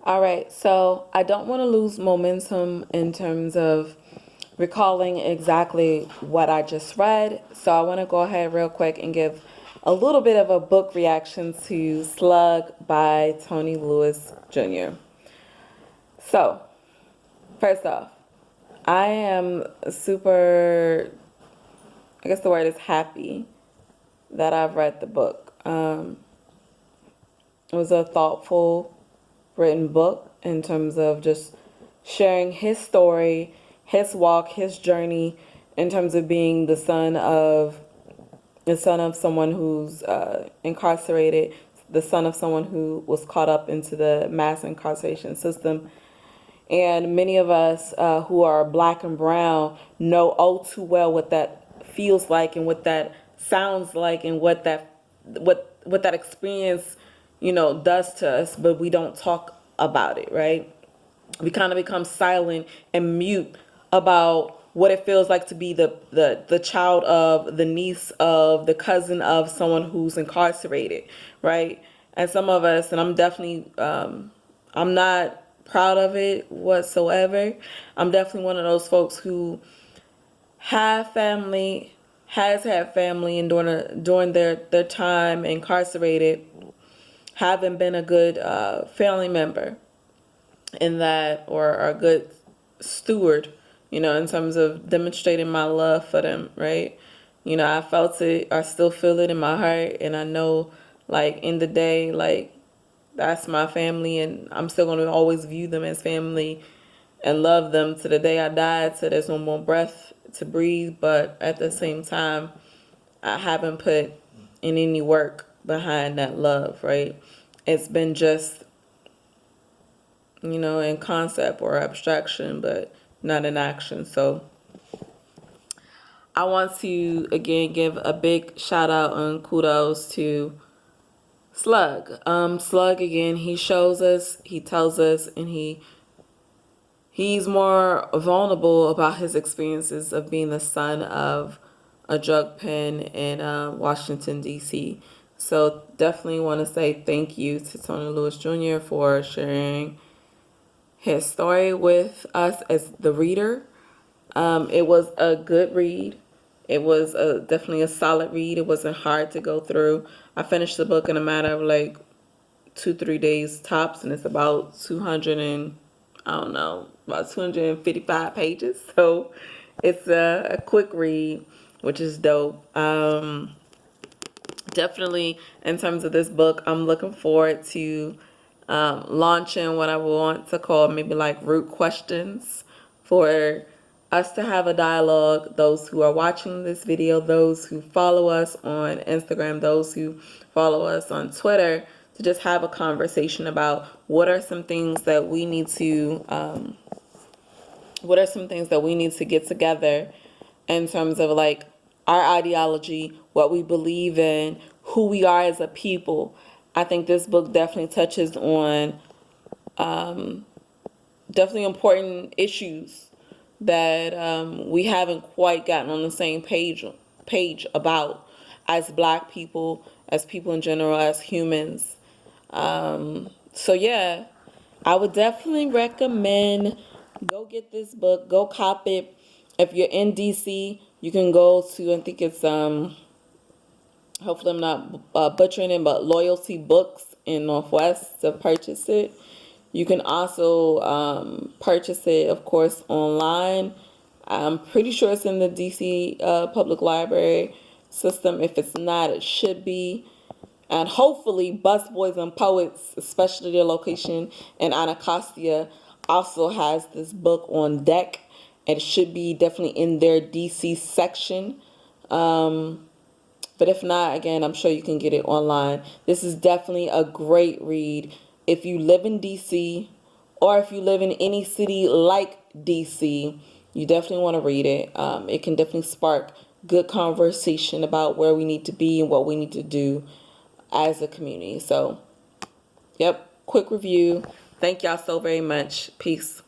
All right, so I don't want to lose momentum in terms of recalling exactly what I just read. So I want to go ahead real quick and give a little bit of a book reaction to Slug by Tony Lewis Jr. So, first off, I am super, I guess the word is happy that I've read the book. It was a thoughtful written book in terms of just sharing his story, his walk, his journey in terms of being the son of someone who's incarcerated, the son of someone who was caught up into the mass incarceration system. And many of us who are black and brown know all too well what that feels like and what that sounds like and what that experience, does to us, but we don't talk about it, right? We kind of become silent and mute about what it feels like to be the child of, the niece of, the cousin of someone who's incarcerated, right? And some of us, and I'm definitely, I'm not proud of it whatsoever. I'm definitely one of those folks who have family, has had family, and during their time incarcerated, haven't been a good family member in that, or a good steward, in terms of demonstrating my love for them, right? I felt it, I still feel it in my heart, and I know, like, in the day, like, that's my family, and I'm still going to always view them as family and love them to the day I die, till there's no more breath to breathe. But at the same time, I haven't put in any work behind that love, right? It's been just, in concept or abstraction, but not in action. So I want to again give a big shout out and kudos to Slug. Slug again, he shows us, he tells us, and he's more vulnerable about his experiences of being the son of a drug pen in Washington, D.C. So definitely want to say thank you to Tony Lewis Jr. for sharing his story with us as the reader. It was a good read. It was definitely a solid read. It wasn't hard to go through. I finished the book in a matter of like 2-3 days tops, and it's about 200 and I don't know, about 255 pages. So it's a quick read, which is dope. Definitely, in terms of this book, I'm looking forward to launching what I want to call maybe like root questions for us to have a dialogue. Those who are watching this video, those who follow us on Instagram, those who follow us on Twitter, to just have a conversation about what are some things that we need to get together in terms of like our ideology, what we believe in, who we are as a people. I think this book definitely touches on definitely important issues that we haven't quite gotten on the same page about as black people, as people in general, as humans. So yeah, I would definitely recommend go get this book, go cop it. If you're in DC, you can go to, I think it's hopefully I'm not butchering it, but Loyalty Books in Northwest to purchase it. You can also purchase it, of course, online. I'm pretty sure it's in the DC Public Library system. If it's not, it should be. And hopefully, Busboys and Poets, especially their location in Anacostia, also has this book on deck. It should be definitely in their DC section. But if not, again, I'm sure you can get it online. This is definitely a great read. If you live in DC, or if you live in any city like DC, you definitely want to read it. It can definitely spark good conversation about where we need to be and what we need to do as a community. So, yep, quick review. Thank y'all so very much. Peace.